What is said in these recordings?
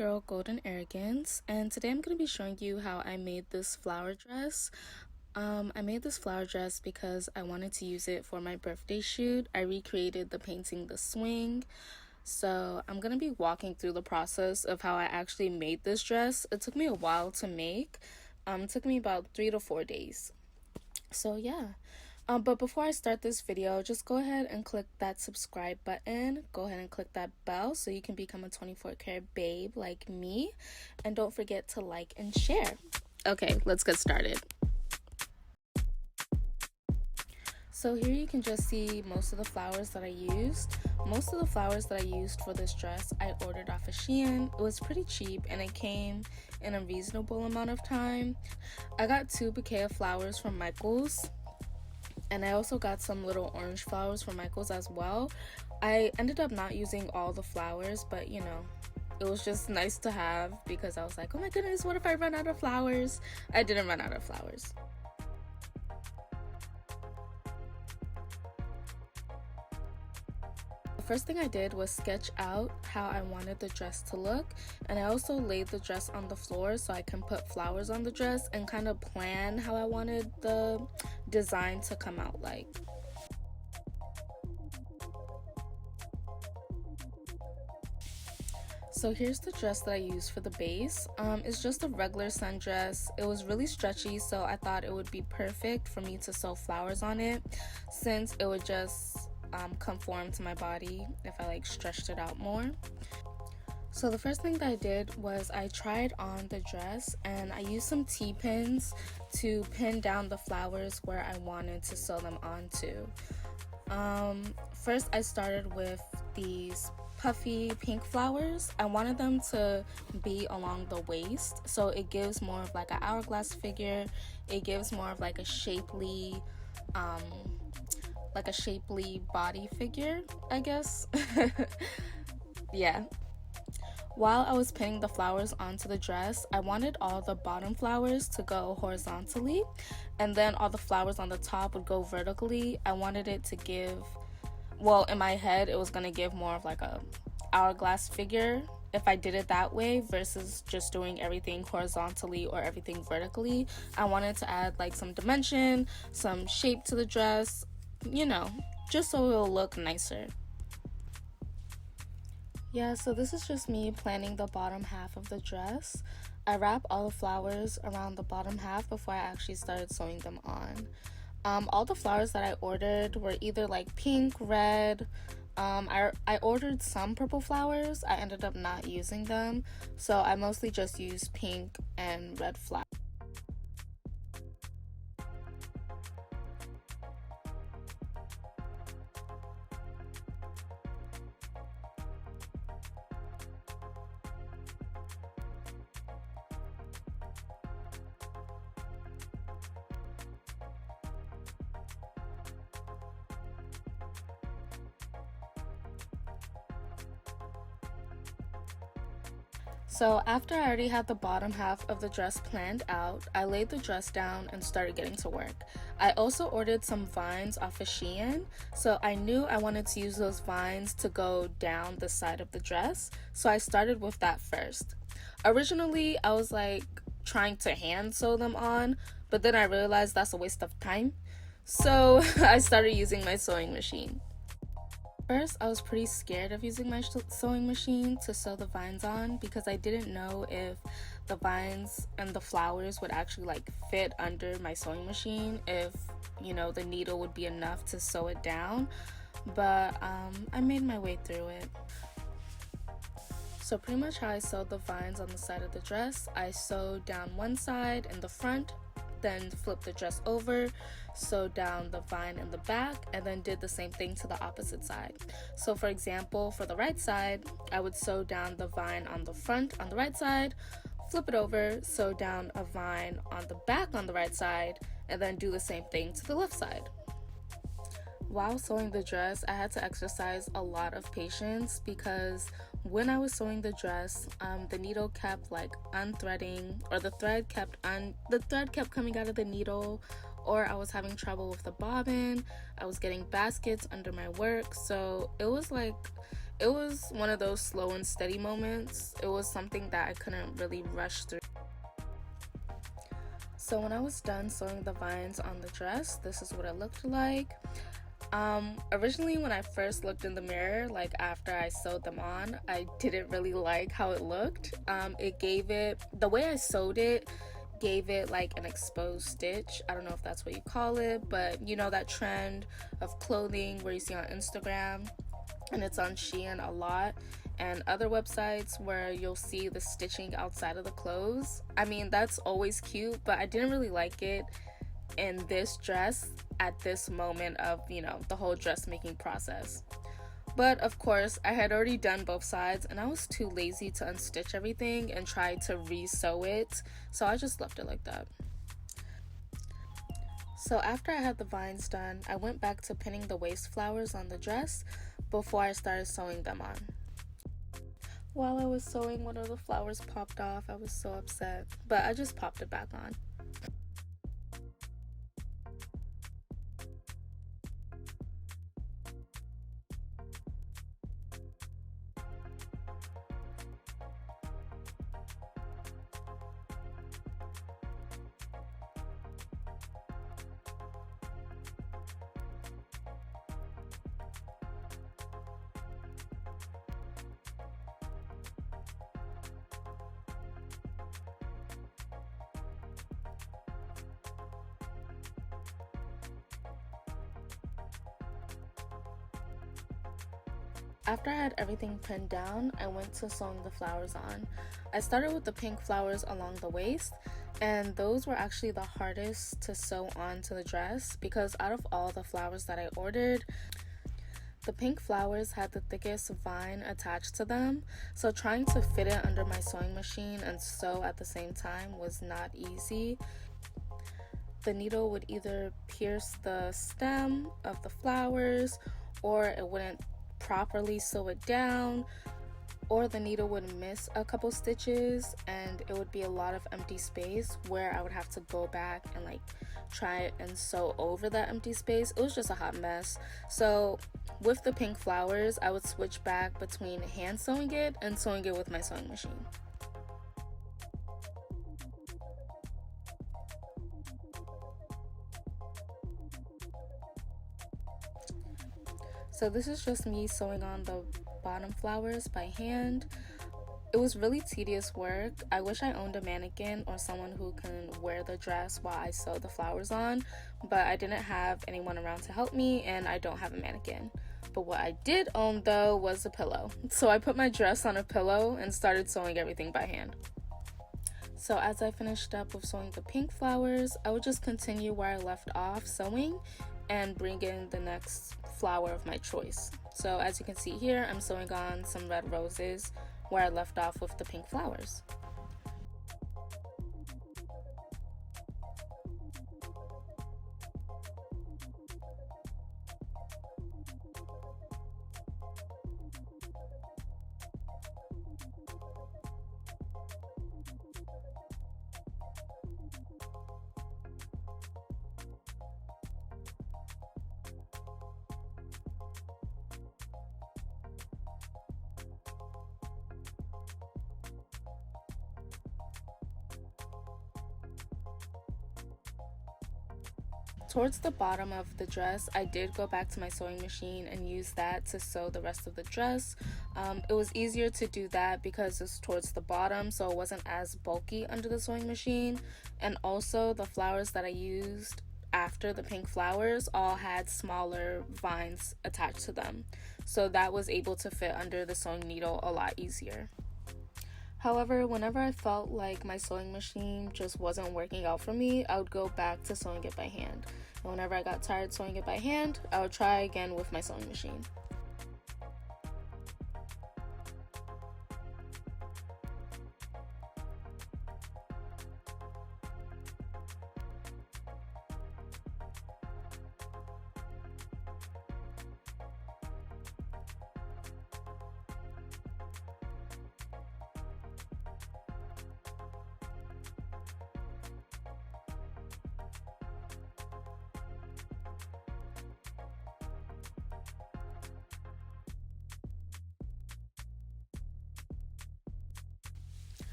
girl Golden Arrogance, and today I'm going to be showing you how I made this flower dress. I made this flower dress because I wanted to use it for my birthday shoot. I recreated the painting The Swing. So I'm going to be walking through the process of how I actually made this dress. It took me a while to make. It took me about 3 to 4 days. So yeah. But before I start this video, just go ahead and click that subscribe button. Go ahead and click that bell so you can become a 24-karat babe like me. And don't forget to like and share. Okay, let's get started. So here you can just see most of the flowers that I used. Most of the flowers that I used for this dress, I ordered off of Shein. It was pretty cheap and it came in a reasonable amount of time. I got 2 bouquets of flowers from Michael's. And I also got some little orange flowers from Michael's as well. I ended up not using all the flowers, but you know, it was just nice to have because I was like, oh my goodness, what if I run out of flowers? I didn't run out of flowers. The first thing I did was sketch out how I wanted the dress to look, and I also laid the dress on the floor so I can put flowers on the dress and kind of plan how I wanted the design to come out like. So here's the dress that I used for the base. It's just a regular sundress. It was really stretchy, so I thought it would be perfect for me to sew flowers on it since it would just conform to my body if I like stretched it out more. So the first thing that I did was I tried on the dress and I used some T-pins to pin down the flowers where I wanted to sew them onto. First I started with these puffy pink flowers. I wanted them to be along the waist so it gives more of like an hourglass figure. It gives more of like a shapely body figure, I guess. Yeah. While I was pinning the flowers onto the dress, I wanted all the bottom flowers to go horizontally and then all the flowers on the top would go vertically. I wanted it to give, well, in my head it was going to give more of like a hourglass figure if I did it that way versus just doing everything horizontally or everything vertically. I wanted to add like some dimension, some shape to the dress, you know, just so it'll look nicer. Yeah, so this is just me planning the bottom half of the dress. I wrap all the flowers around the bottom half before I actually started sewing them on. All the flowers that I ordered were either like pink, red. I ordered some purple flowers. I ended up not using them, so I mostly just used pink and red flowers. So after I already had the bottom half of the dress planned out, I laid the dress down and started getting to work. I also ordered some vines off of Shein, so I knew I wanted to use those vines to go down the side of the dress, so I started with that first. Originally, I was like trying to hand sew them on, but then I realized that's a waste of time, so I started using my sewing machine. First, I was pretty scared of using my sewing machine to sew the vines on because I didn't know if the vines and the flowers would actually like fit under my sewing machine, if you know the needle would be enough to sew it down, but I made my way through it. So pretty much how I sewed the vines on the side of the dress, I sewed down one side in the front, then flip the dress over, sew down the vine in the back, and then did the same thing to the opposite side. So for example, for the right side, I would sew down the vine on the front on the right side, flip it over, sew down a vine on the back on the right side, and then do the same thing to the left side. While sewing the dress, I had to exercise a lot of patience because when I was sewing the dress, the needle kept like unthreading, or the thread kept coming out of the needle, or I was having trouble with the bobbin. I was getting baskets under my work, so it was like it was one of those slow and steady moments. It was something that I couldn't really rush through. So when I was done sewing the vines on the dress, this is what it looked like. Originally when I first looked in the mirror, like after I sewed them on, I didn't really like how it looked. The way I sewed it gave it like an exposed stitch. I don't know if that's what you call it, but you know that trend of clothing where you see on Instagram, and it's on Shein a lot, and other websites where you'll see the stitching outside of the clothes. I mean, that's always cute, but I didn't really like it in this dress at this moment of, the whole dressmaking process. But of course, I had already done both sides and I was too lazy to unstitch everything and try to re-sew it, so I just left it like that. So after I had the vines done, I went back to pinning the waist flowers on the dress before I started sewing them on. While I was sewing, one of the flowers popped off. I was so upset, but I just popped it back on. After I had everything pinned down, I went to sewing the flowers on. I started with the pink flowers along the waist, and those were actually the hardest to sew onto the dress because out of all the flowers that I ordered, the pink flowers had the thickest vine attached to them, so trying to fit it under my sewing machine and sew at the same time was not easy. The needle would either pierce the stem of the flowers, or it wouldn't properly sew it down, or the needle would miss a couple stitches and it would be a lot of empty space where I would have to go back and try and sew over that empty space. It was just a hot mess. So with the pink flowers, I would switch back between hand sewing it and sewing it with my sewing machine. So this is just me sewing on the bottom flowers by hand. It was really tedious work. I wish I owned a mannequin or someone who can wear the dress while I sew the flowers on, but I didn't have anyone around to help me and I don't have a mannequin. But what I did own though was a pillow. So I put my dress on a pillow and started sewing everything by hand. So as I finished up with sewing the pink flowers, I would just continue where I left off sewing and bring in the next flower of my choice. So as you can see here, I'm sewing on some red roses where I left off with the pink flowers. Towards the bottom of the dress, I did go back to my sewing machine and use that to sew the rest of the dress. It was easier to do that because it's towards the bottom, so it wasn't as bulky under the sewing machine. And also the flowers that I used after the pink flowers all had smaller vines attached to them, so that was able to fit under the sewing needle a lot easier. However, whenever I felt like my sewing machine just wasn't working out for me, I would go back to sewing it by hand. And whenever I got tired sewing it by hand, I would try again with my sewing machine.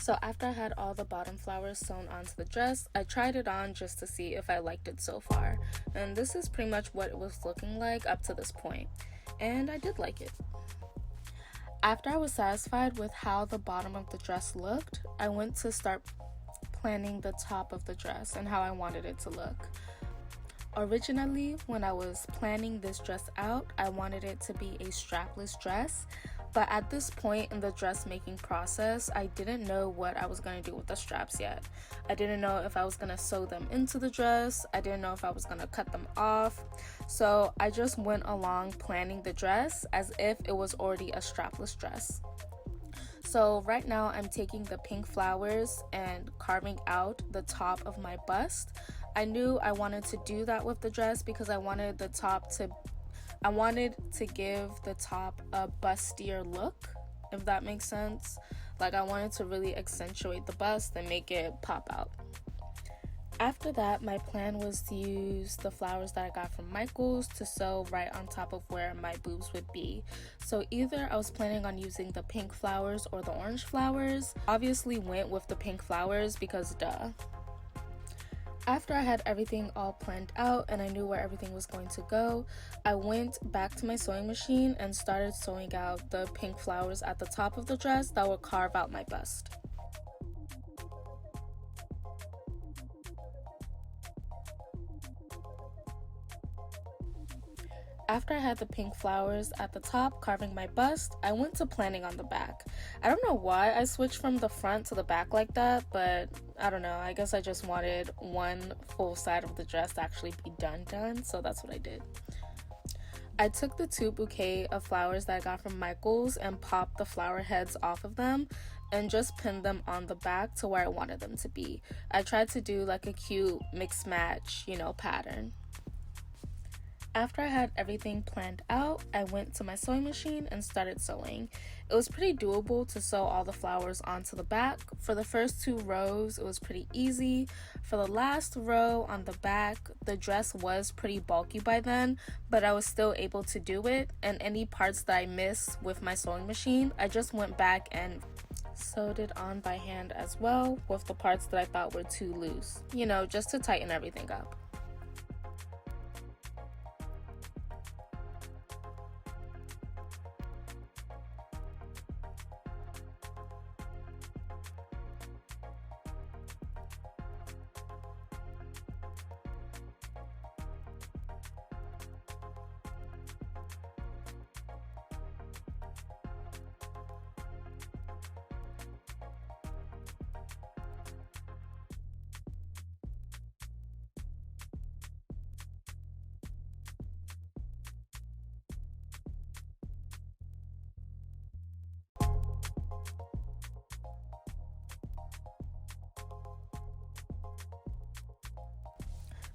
So after I had all the bottom flowers sewn onto the dress, I tried it on just to see if I liked it so far. And this is pretty much what it was looking like up to this point. And I did like it. After I was satisfied with how the bottom of the dress looked, I went to start planning the top of the dress and how I wanted it to look. Originally, when I was planning this dress out, I wanted it to be a strapless dress, but at this point in the dressmaking process, I didn't know what I was going to do with the straps yet. I didn't know if I was going to sew them into the dress. I didn't know if I was going to cut them off. So I just went along planning the dress as if it was already a strapless dress. So right now I'm taking the pink flowers and carving out the top of my bust. I knew I wanted to do that with the dress because I wanted to give the top a bustier look, if that makes sense. Like, I wanted to really accentuate the bust and make it pop out. After that, my plan was to use the flowers that I got from Michael's to sew right on top of where my boobs would be. So either I was planning on using the pink flowers or the orange flowers. Obviously went with the pink flowers because duh. After I had everything all planned out and I knew where everything was going to go, I went back to my sewing machine and started sewing out the pink flowers at the top of the dress that would carve out my bust. After I had the pink flowers at the top carving my bust, I went to planning on the back. I don't know why I switched from the front to the back like that, but I don't know. I guess I just wanted one full side of the dress to actually be done, so that's what I did. I took the 2 bouquet of flowers that I got from Michael's and popped the flower heads off of them and just pinned them on the back to where I wanted them to be. I tried to do like a cute mix match, pattern. After I had everything planned out, I went to my sewing machine and started sewing. It was pretty doable to sew all the flowers onto the back. For the first 2 rows, it was pretty easy. For the last row on the back, the dress was pretty bulky by then, but I was still able to do it. And any parts that I missed with my sewing machine, I just went back and sewed it on by hand as well with the parts that I thought were too loose, just to tighten everything up.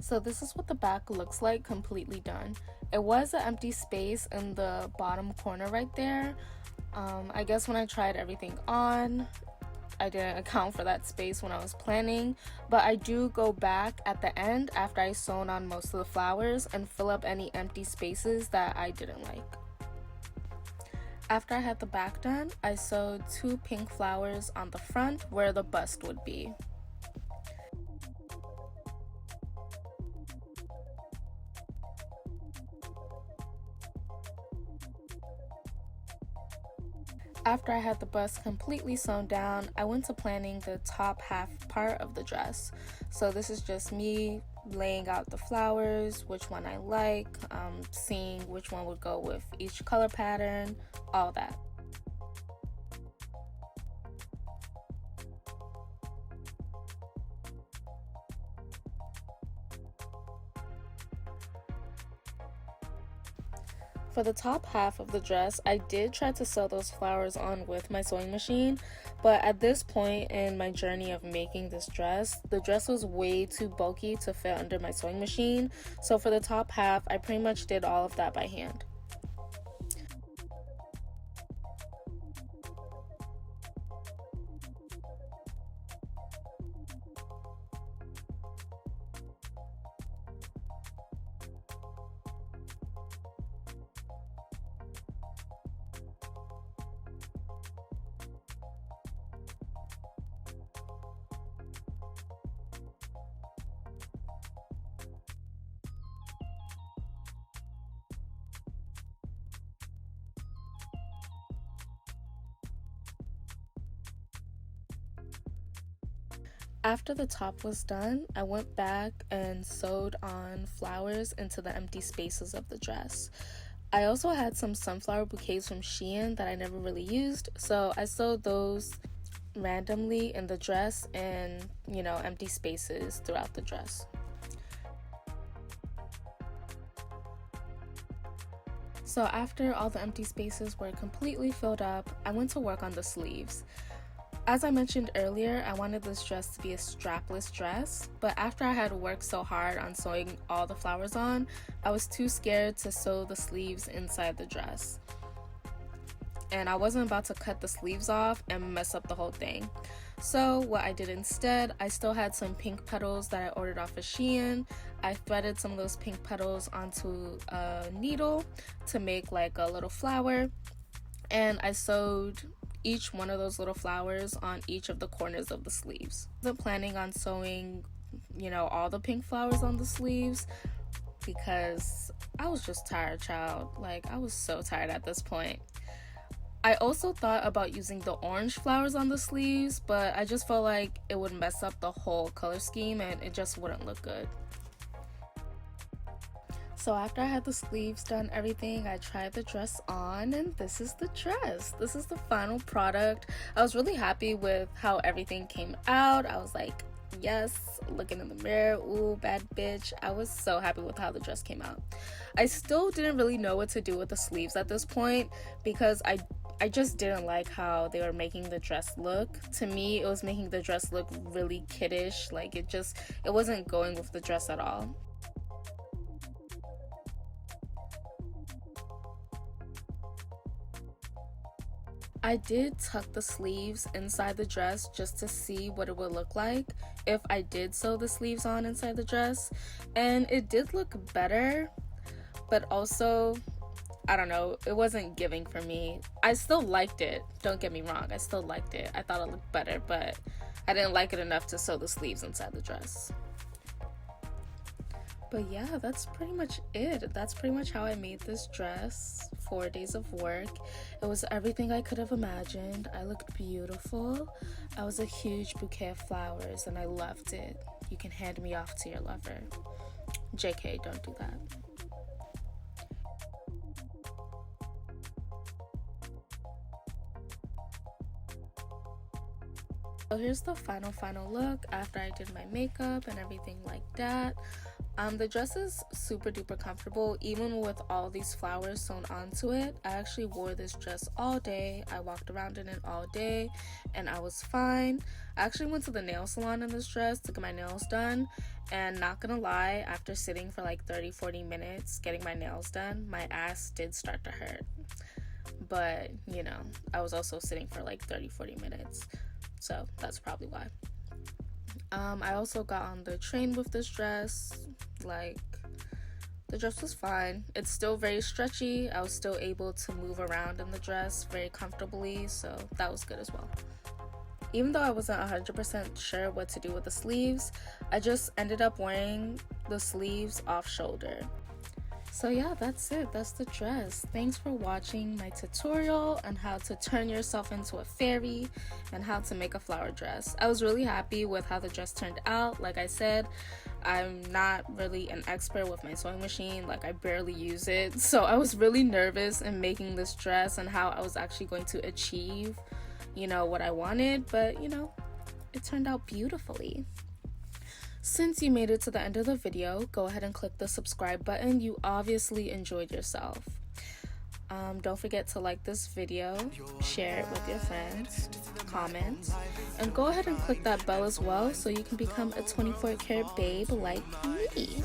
So this is what the back looks like completely done. It was an empty space in the bottom corner right there. I guess when I tried everything on, I didn't account for that space when I was planning, but I do go back at the end after I sewn on most of the flowers and fill up any empty spaces that I didn't like. After I had the back done, I sewed 2 pink flowers on the front where the bust would be. After I had the bust completely sewn down, I went to planning the top half part of the dress. So this is just me laying out the flowers, which one I like, seeing which one would go with each color pattern, all that. For the top half of the dress, I did try to sew those flowers on with my sewing machine, but at this point in my journey of making this dress, the dress was way too bulky to fit under my sewing machine, so for the top half, I pretty much did all of that by hand. After the top was done, I went back and sewed on flowers into the empty spaces of the dress. I also had some sunflower bouquets from Shein that I never really used, so I sewed those randomly in the dress and, empty spaces throughout the dress. So after all the empty spaces were completely filled up, I went to work on the sleeves. As I mentioned earlier, I wanted this dress to be a strapless dress, but after I had worked so hard on sewing all the flowers on, I was too scared to sew the sleeves inside the dress. And I wasn't about to cut the sleeves off and mess up the whole thing. So what I did instead, I still had some pink petals that I ordered off of Shein. I threaded some of those pink petals onto a needle to make like a little flower, and I sewed each one of those little flowers on each of the corners of the sleeves. I wasn't planning on sewing, all the pink flowers on the sleeves because I was just tired, child. Like, I was so tired at this point. I also thought about using the orange flowers on the sleeves, but I just felt like it would mess up the whole color scheme and it just wouldn't look good. So after I had the sleeves done, everything, I tried the dress on, and this is the dress. This is the final product. I was really happy with how everything came out. I was like, yes, looking in the mirror, ooh, bad bitch. I was so happy with how the dress came out. I still didn't really know what to do with the sleeves at this point because I just didn't like how they were making the dress look. To me, it was making the dress look really kiddish. Like, it wasn't going with the dress at all. I did tuck the sleeves inside the dress just to see what it would look like if I did sew the sleeves on inside the dress, and it did look better, but also, I don't know, it wasn't giving for me. I still liked it, don't get me wrong, I still liked it. I thought it looked better, but I didn't like it enough to sew the sleeves inside the dress. But yeah, that's pretty much it. That's pretty much how I made this dress. 4 days of work. It was everything I could have imagined. I looked beautiful. I was a huge bouquet of flowers and I loved it. You can hand me off to your lover. JK, don't do that. So here's the final look after I did my makeup and everything like that. The dress is super duper comfortable even with all these flowers sewn onto it. I actually wore this dress all day. I walked around in it all day and I was fine. I actually went to the nail salon in this dress to get my nails done, and not gonna lie, after sitting for like 30-40 minutes getting my nails done, my ass did start to hurt. But I was also sitting for like 30-40 minutes, so that's probably why. I also got on the train with this dress. Like, the dress was fine. It's still very stretchy. I was still able to move around in the dress very comfortably, so that was good as well. Even though I wasn't 100% sure what to do with the sleeves, I just ended up wearing the sleeves off shoulder. So yeah, that's it. That's the dress. Thanks for watching my tutorial on how to turn yourself into a fairy and how to make a flower dress. I was really happy with how the dress turned out. Like I said, I'm not really an expert with my sewing machine. Like, I barely use it. So I was really nervous in making this dress and how I was actually going to achieve, what I wanted. But, it turned out beautifully. Since you made it to the end of the video, go ahead and click the subscribe button. You obviously enjoyed yourself. Don't forget to like this video, share it with your friends, comment, and go ahead and click that bell as well so you can become a 24 karat babe like me.